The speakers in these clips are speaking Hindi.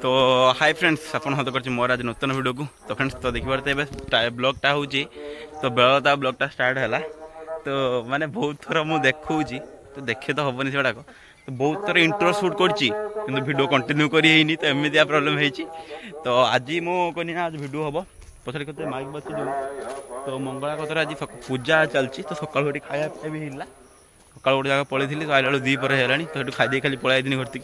तो हाय फ्रेंड्स आपन हत कर मोर आज नूतन वीडियो को तो फ्रेंड्स तो देखिए ब्लॉगटा हूँ तो बेलता ब्लॉगटा स्टार्ट है तो माने बहुत थर मुझे देखा तो देखे तो हेनी से तो बहुत थर इंट्रो शूट कर वीडियो कंटिन्यू करी तो एमती प्रोब्लेम होती तो आज मुझे आज वीडियो हम पछाड़ी कत माइक बस तो मंगला कतर आज पूजा चलती तो सका खाया भी है सका गोटे जगह पलि तो आइला बेलू 2 पर है तो खाई खाली पलाई दिन घर की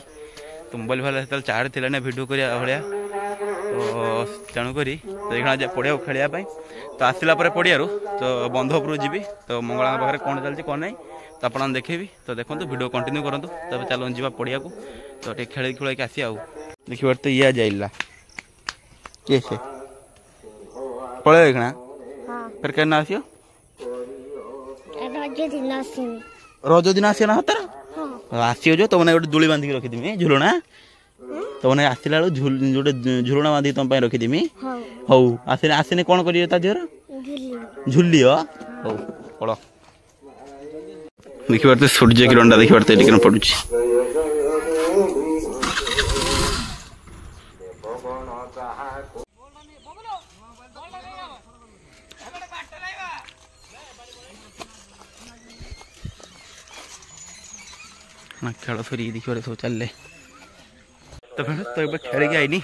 तो मोबाइल भाई से चार्ज थी ना वीडियो करा भाया तो तेणुक तो ये पड़िया खेलवाई तो आसला पड़िया तो बंध उपर जी तो मंगला पाखे कौन चलती कौन नहीं तो आप देखेबी तो देखो वीडियो कंटिन्यू करूँ तब चलो जी पड़िया को तो ये खेल खुल आसी देखिए तो ये जाइला किए से पड़े देखना फिर क्या आसियो रज दिन आसी ना हतार आसी जो तुमने गोटे दूली बांधिक रखीदी झुलना तुमने आसला गोटे झुलना बांधिक तुम रखीदी हौ आसने आसने कौन कर झुली हौ पड़ देखी पारे सूर्य किरण देखी पारे किरण पड़ू खेल फेरी देखिए सब चल तो तो ये खेल के आईनी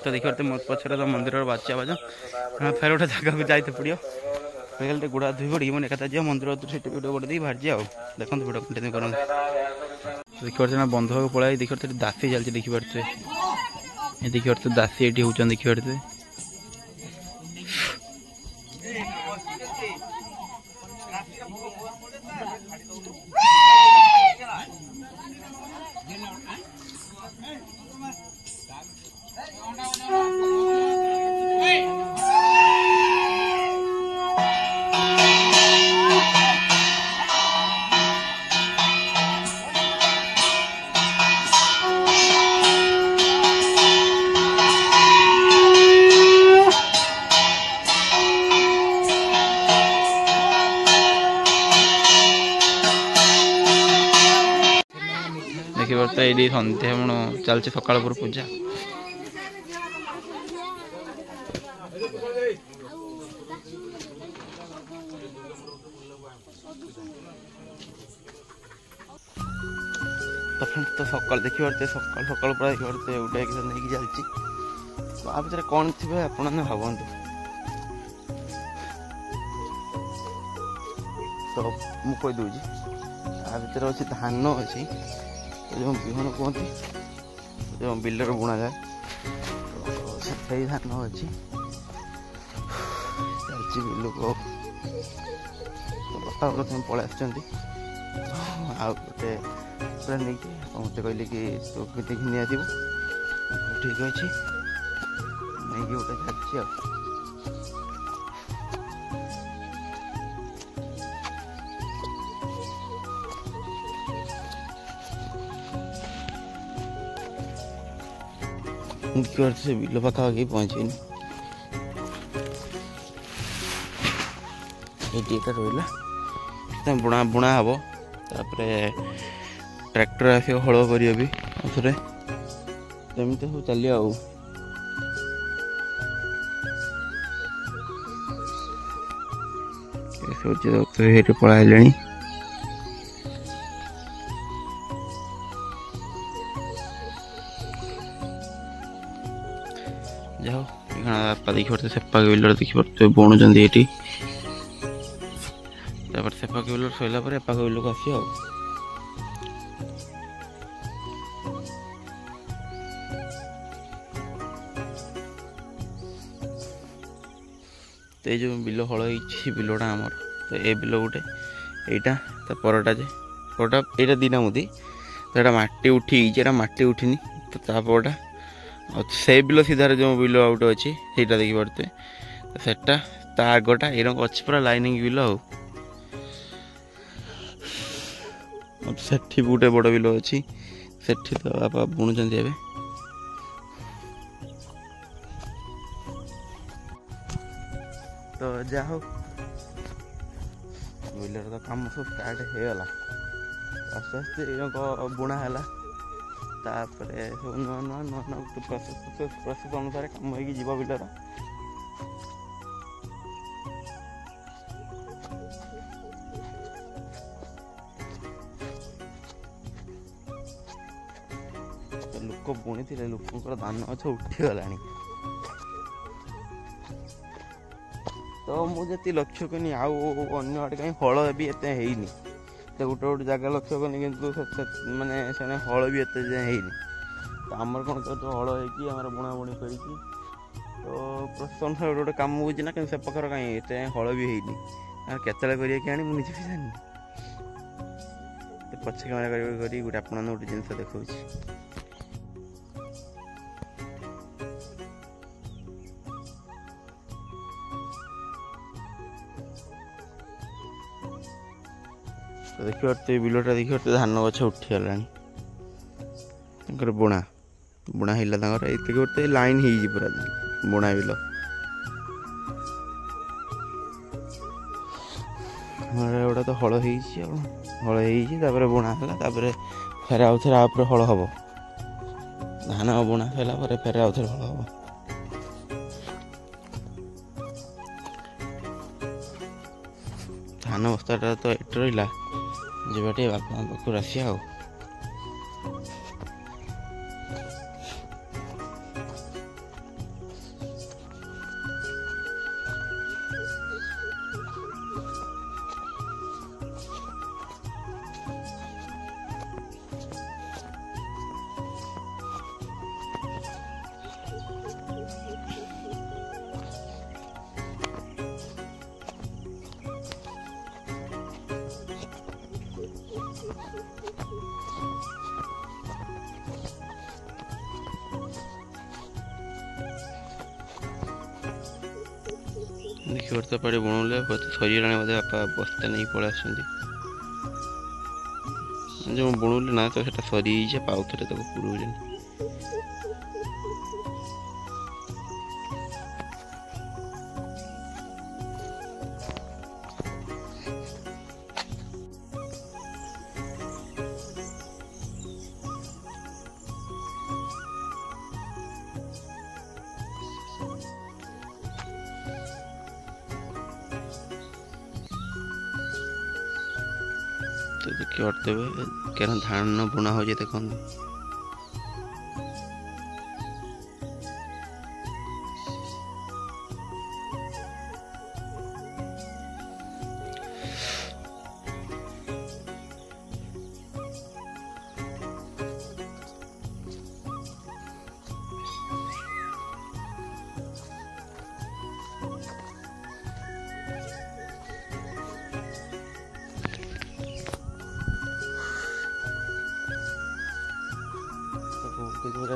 तो देखिए पचर तो मंदिर बाचा बाज फेर गोटे जगह जाते पड़ो फिर गुड़ा धोई पड़ी मैंने एका जा मंदिर वीडियो गोटे दी बाहर जाओ देखो वीडियो कंटिन्यू कर देखिए पारे बंध पड़ा देखिए दासी चलती देखी पारे देखिए दासी ये होती देखी पारे देखिए ये सन्ध्या मन चलती सकाल पूजा तो फ्रेंड्स तो सकाल देखी पारे सकाल सकाल पूरा देखी पारे गोटे नहीं चलती तो आ भर कौन थे आप भावतु तो मुझे कहीदे आ भर अच्छे धान अच्छी जो बिहन कहते जो बिलर बुणा जाए तो से धान अच्छी चलती बिल को प्रथम पलि आउटे पूरा नहीं मत कहले कि तो के घिनी आसो ठीक अच्छे नहीं गोटे चलती से बिल पाखापाखि पहुँचे ये रहा बुणा बुणा हम तापर ट्रैक्टर आस हल कर भी थे एमती सब चलिए सूर्य पढ़ाई जाओ बापा देखी पारे सेपा बिलर देखी पारे बुणुंट ये सेपा बिलर सरला एपा बिल को आस तो जो बिल हल बिलटा आमर तो ये बिल गोटे यहाँ तो परटा जे परटा यहाँ दीना मुदी तो यहाँ मटी उठी मटी उठिनी तो तापरटा से बिल सीधार जो बिल आउटे अच्छी सहीटा देखी पारे तो सेटा ता आगटा ये अच्छी पूरा लाइनिंग बिल सेठी गोटे बड़ बिल अच्छी सेठी तो बापा बुणुंट ए तो जा हो बिलर तो कम सब स्टार्ट होगला आस्ते आस्ते बुणा है तापर सब नुआ नुआ नुआ नुआ प्रोसेस अनुसार कम हो बिलर लोक बुणी थे लोक धान गछ उठीगला तो मुझे लक्ष्य कनी आउ आड़े कहीं हल भी एत है तो गोटे गोटे जगह लक्ष्य कनी कि माने से हल भी एत है तो आमर कौन तो हल हो बुणा बुणी कर तो प्रोसेस अनुसार गोटे काम हो ना कि पाखर कहीं एत हल भी है केतला कर मुझे भी जानी तो पछ कैमेरा कर गोटे आप गोटे जिन देखा तो देखिए बिलटा देखिए धान गछ उठीगला बुणा बुणा है ये गोटे लाइन हो पूरा बुणा बिल गोटा तो हल हो बुणा है फेर आउ थे आप हल हम धान बुणा है फेर आउ थे हल हम धान बस्ता तो ये रहा जबाटे बापा पाखु आसिया देखिए तो पड़े बुणुले सरीगला बोधे बापा बस्ता नहीं पड़ा जो बुणुले ना तो सरी पाउ थे पुरौन तो देखिए अटते क्या धान बुणा हो देखो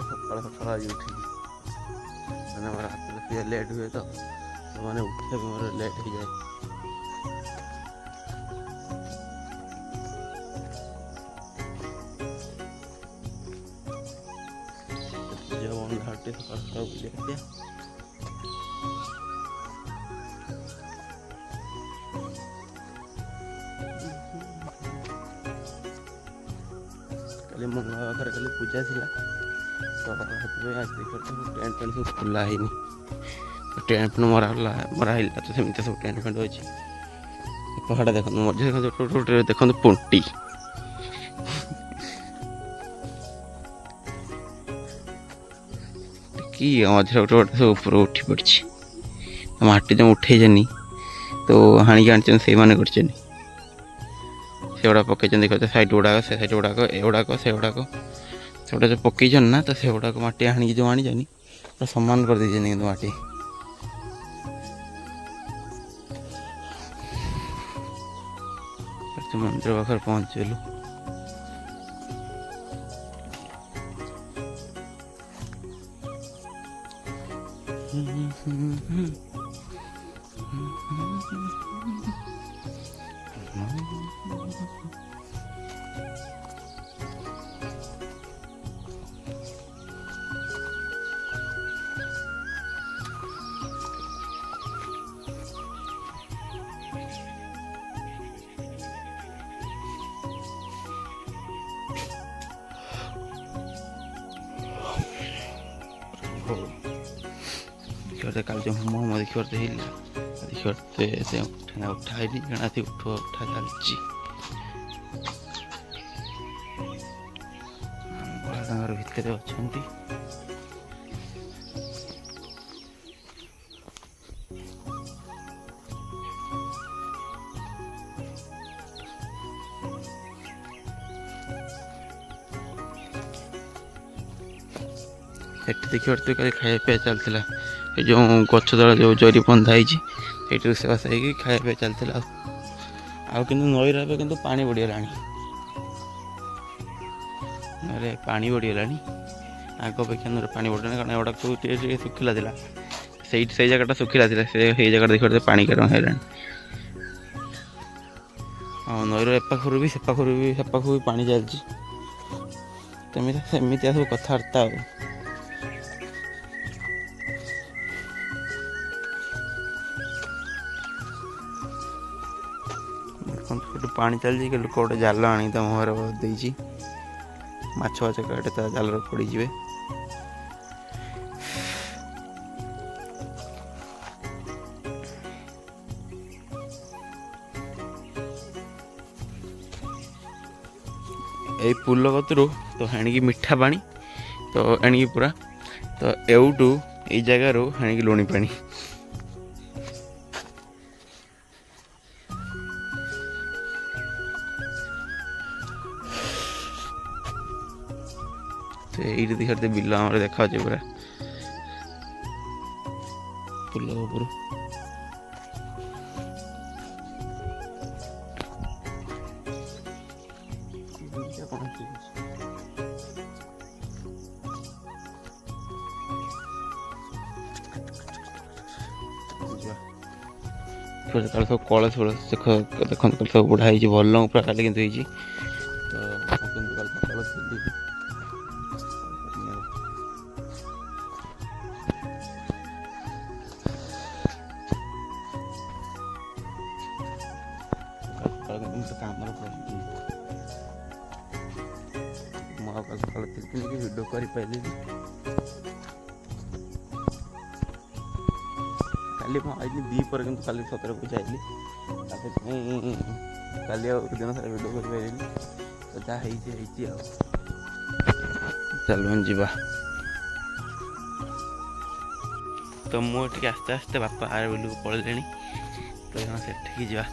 सकाल सकाल आज उठी मैंने मोर हाथ लेट हुए तो मैंने उठे मोर लेट हो जाए जो बंद हाटे सकाल सकाल बुले कल मंगला पाखे कल पूजा थी तो आज देख टेंट पेंट सब खुला है टेंट पेंट मरा तो सेमती सब टेंट पेंट अच्छी पहाड़ देख मझे देखो पुंटी कि मझे गोटे गोटे सब ऊपर उठी पड़ी माटी जो उठे तो हाणी आनी से गुड़ा पकई देखते साइड गुड़ाक से साइड गुड़ाक एगुड़ाक से गुड़ाक से जो पकईन ना तो से गुड़ाक माटी हाणी जो आनी सामान कर दे माटी मंदिर पाखे पहुँचलु देखिए कल जो होम होम देखिए देखिए उठाई जଣା उठा चलती भितर अच्छा देखिए कल खाया पिया चलता जो गछ तला जो जरी बंधा है रोषेबास हो खाया पिया चलता कि नई रहा कि पानी बढ़ीगला नई पानी बढ़ीगला आग अपेक्षा नई पानी बढ़ा कारण एवटा सुखिला से जगह सुखिला से जगह देखिए पानी कारण है हाँ नईर एपाखर भी सेपाखर भी पानी चलती सेमती सब कथबार्ता पानी चलती कि लोक गोटे जाल आनी मुहर देती माछ फाछ काटे जाल पड़े यही पुल कतरू तो हेणिकी मीठा पानी तो एणिकी पूरा तो एवटू ये जगार हेणिकी लुणी पानी तो ये देखते बिल देखा पूरा पुल ऊपर सब कलश देख सब बुढ़ाई भल पूरा काली कि वीडियो कर काली मुझे दीपर कि सतर पूजा आईली काली दिन सारा वीडियो कर तो जहाँ चल जा तो मुझे आस्ते आस्ते बापा आर बिल पड़े तो से जा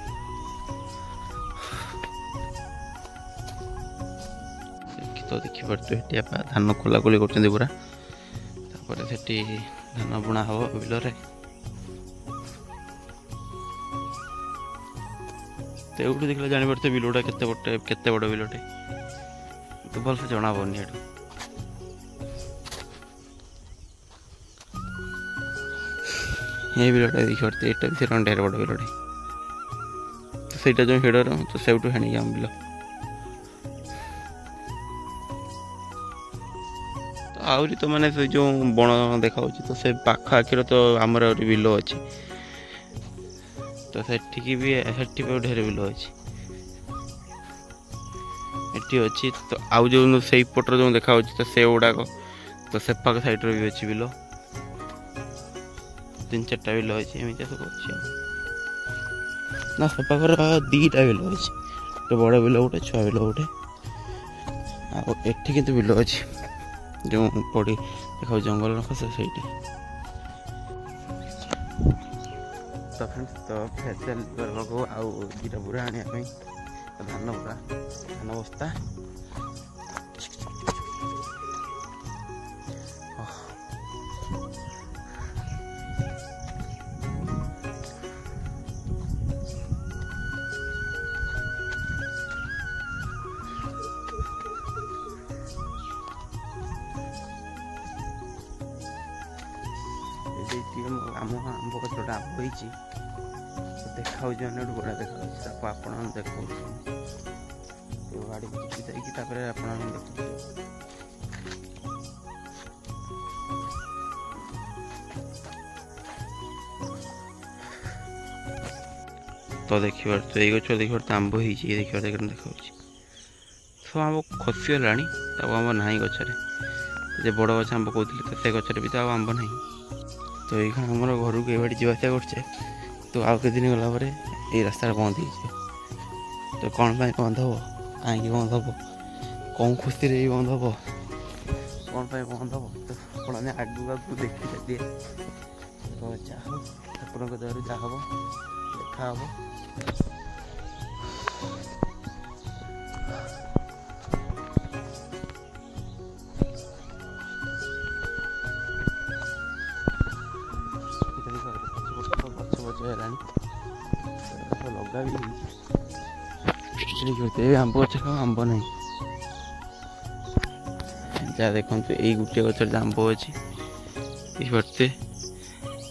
तो देखिए धान खोला खोली कर पूरा से धान बुणा हम बिलरे तो ये देखला जानी पड़ते बिलोटा केते बड़ बिलोटे तो भल से जना पड़नी ये बिलोटा देखी पड़ते यहाँ भी ढेर बड़ बिलोटे तो सहीटा जो हेडर तो सेठू हेणी आम बिल तो आहरी तो माने जो बण देखा तो से पाख आखिर तो आमर बिल अच्छी तो सेठी भी ढेर बिल अच्छी तो आउ जो से पटर जो देखा तो से गुड़ाक तो सेपाक साइड भी अच्छी बिल 3-4टा बिल अच्छी एमती सब अच्छी ना सेपाकर 2टा बिल अच्छी गोटे बड़ बिल गोटे छुआ बिल गोटे आठी कि बिल अच्छी जो पड़ी देखा जंगल से तो फ्रेंड्स तो फेसियल करवाक आउ 2टा बुरा आने धान पूरा धान बस्ता आम आंब गछटा आंब होती देखा बड़ा देखा आप देखा गाड़ी जाकर आप तो देखिए तो ये गच देखिए आंब होती देखा सब आंब खसीगला आंब ना गचर तो जे बड़ गछ आंब कहते तो से गचर भी तो आंब ना तो ये आम घर को ये जावासिया करचे तो आउ के दिन गला ये रास्ता बंद हो तो कौन बंद हम कहीं बंद हम कौन खुशी बंद हम कौन बंद हम तो आपने आगू आगू देखी चलिए तो जहाँ ठाकुर दयारू जहाँ हम देखा हम लगा भी आंब गच आंब ना जहाँ देखो यही गोटे गचर आंब अच्छी पड़ते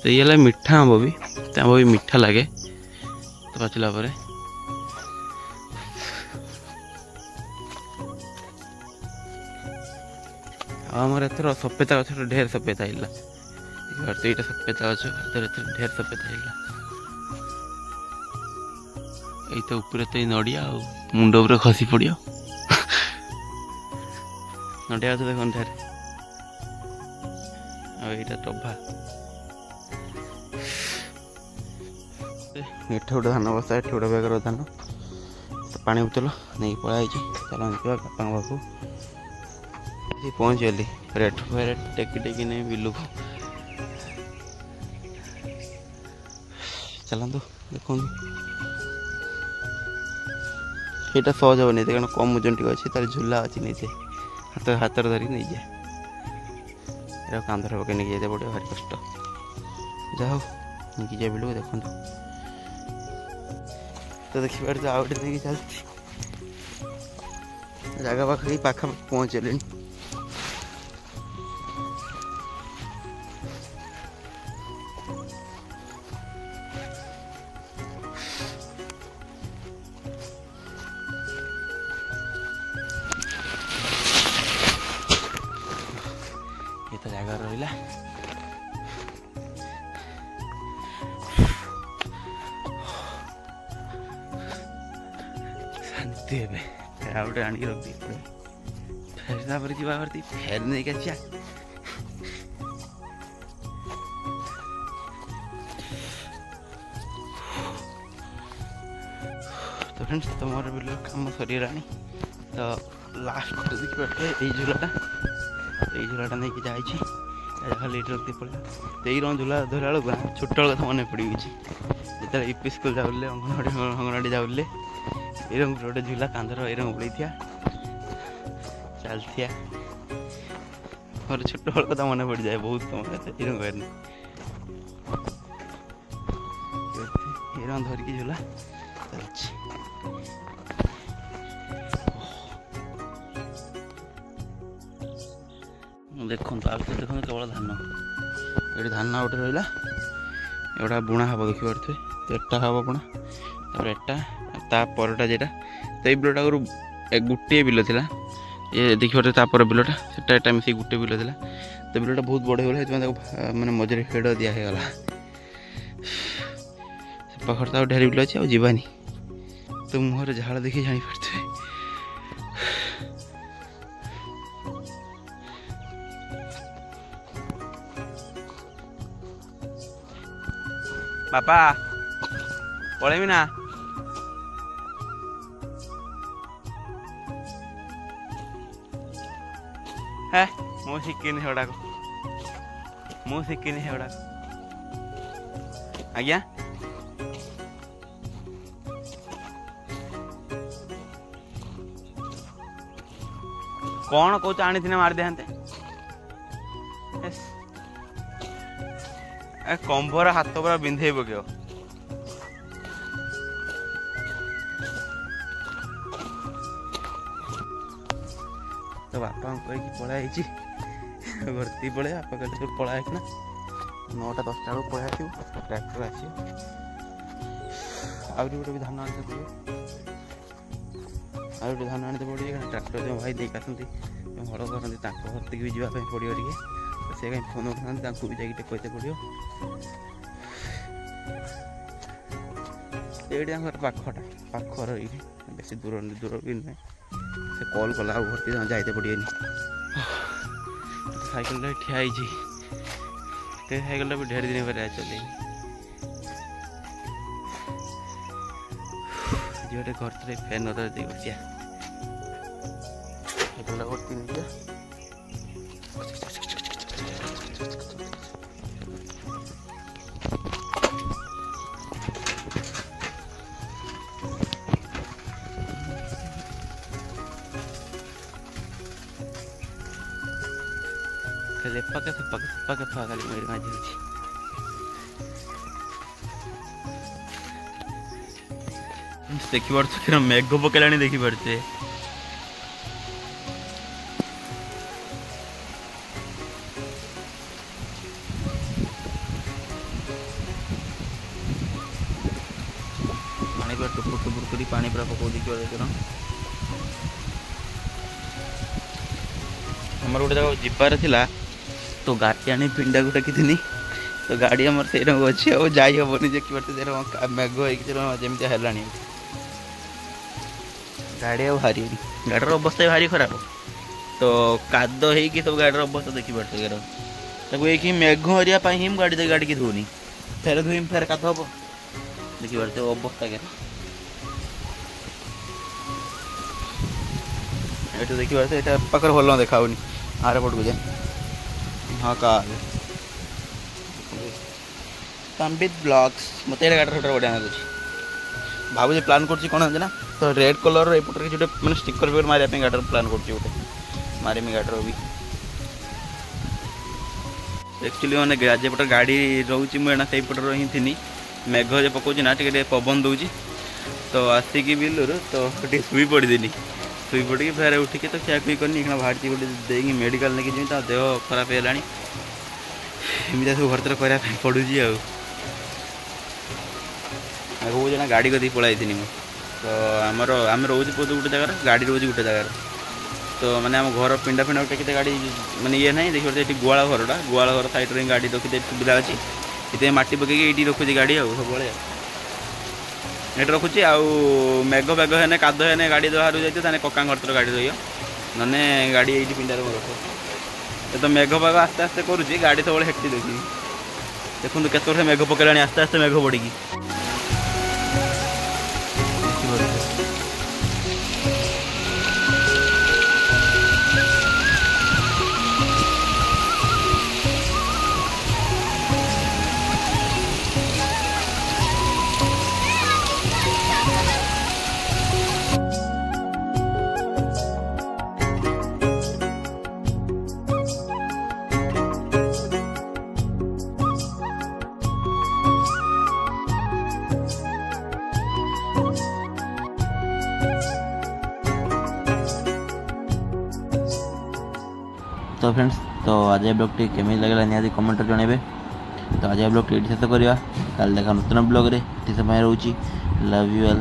तो ये मीठा आंब भी आंब भी मीठा लगे तो पाचिला पर आमर एथर सफेदा गच ढेर सफेदा है यहाँ सफेदा गच ढेर सफेदा है यही तो ऊपर तो नड़िया मुंड उपर खसी पड़ो नड़िया गच देख ढेर आईटा टभा एठ गोटे धान बस्ता एठ गोटे बेगर धान तो पानी बोतल नहीं पलाई चल बापा पाखु पहुँच गली रेट फेरेट टेकी टेकी नहीं बिलू को चलतु देखो ये सहज हे नहीं कारण कम ओजन टी अच्छी तार झूला अच्छी नहीं हाथ हाथ धरिक नहीं जाए कांधर पकड़ नहीं जाते पड़े भारी कष्ट जा हो नहीं जाए बिलू देखो तो देखिए आउ गए नहीं चलती जगह पाखी पाखापाखि पहुँचले ये तो जगह रहा शांति हे गोटे आनिक रखी फेर जाती फेर नहीं क्या तो फ्रेंड्स तुम बिल कम सरीगला तो लास्ट देखिए ये झूलाटा नहीं कि जाए खाली ये रखती पड़ा तो ये झूला धरला बेलू ना छोट कथा मन पड़ गई जो यूपी स्कूल जाऊले अंगनवाड़ी जाऊले ये गोटे झूला कांधर ये उड़ी था चलती मोर छोट बड़ कथा मन पड़ जाए बहुत समय ये धरिकी झूला चलती देखो देखो केवल धान ये धान गोटे रहा एटा बुणा हम देखिए तो एटा हम बुणा परटा जेटा तो ये बिलटा गोटे बिल था ये देखिए तापर बिलटा से मिस गोटे बिल था तो बिलटा बहुत बड़ हो मैंने मझे हेड दिगला पाखर तो ढेर बिल अच्छे आवानी तो मुहर झाड़ देखिए जापारे बापा पलैबी ना है मु शिखिनी सेगुड़ाक आज्ञा कौन कौच आनी थी मार दिखाते कंबर हाथ पूरा बिंधे पकड़ तो बापा कही पलाई भर्ती पड़े बापा कहते पड़ा ना 9टा 10टा बेलू पलि आसो ट्रैक्टर आस गोटे भी धान आनते पड़े गोटे धान आनते पड़े ट्रैक्टर जो भाई देख आसती हल करते भर्ती भी जावाई पड़ो टे से कहीं फोन करते भी जाकते कहते पड़ो ये पाखटा पाखर ये बेस दूर दूर भी नुहे से कल कला भर्ती जाते पड़े साइकिल ठिया साइकिल भी ढेर दिन पर चल गोटे घर तो फैन दे बसिया पके खाली मेरे माझी देखी पार्थ मेघ पकेला देखी पारे पानी पूरा टुपुर टुपुर कर पानी पूरा पकड़ देखिए आमर गोटे जगह जीवार थिला तो गाड़ी आनी पिंडा को टेकी तो गाड़ी आमर से अच्छी और जाई हेनी देखी पार्थे मेघ होमती है गाड़ी भारी गाड़ीर अवस्था भारी खराब तो काद हो सब गाड़ीर अवस्था देखी पार्थे एक मेघ हरिया ही गाड़ी गाड़ी की धोनी फेर धोई फेर काद हम देखी पार्थे अवस्था के देखी पार्थे पाखे भल देखा आरे पट को जाए हाँ का संबित ब्लॉग्स मत गाड़ी बढ़िया लगुच भावुँ प्लान कर ना तो रेड कलर एपटे जो मैंने स्टिकर फिकर मारे गाड़ी प्लान कर मारिमी गाड़ी भी एक्चुअली मैंने जेपटे गाड़ी रोचे मुझे से पटर ही थी मेघ जो पकाऊँ ना टे पवन दौर तो आसिकी बिलर तो शुई पड़देनी शुई पड़ी फेर उठिकी तो खियाखुई करनी बाहर गोटे देखिए मेडिकल लेकिन जी देह खराब है एमती सब घर तर करने पड़ू आगे जना गाड़ी कदी पलाई तो आमर आम रोज गोटे जगार गाड़ी रोज गोटे जगार तो मैंने आम घर पिंडा फिंडा टेकते गाड़ी मैंने ये ना देखिए ये गुआल घरटा गुआल घर साइड में गाड़ी रखी सुविधा अच्छी ये माटी पकई ये रखुची गाड़ी सब ये रखुची मेघ बेघ है काद है गाड़ी बाहर जाइए कका घर तर गाड़ी रही ना गाड़ी ये पिंडार रख तो मेघ पाग आस्ते आस्ते करुच्ची गाड़ी सब हेक्टी देखी देखो केत मेघ पकेला आस्ते आस्ते मेघ पड़ी तो फ्रेंड्स तो आज ब्लॉग टी केमी लगला निहाती कमेंट जनइबे तो आज ब्लॉग टी शेष करवा कल देखा नूतन ब्लॉग रे समय रोची लव यू ऑल।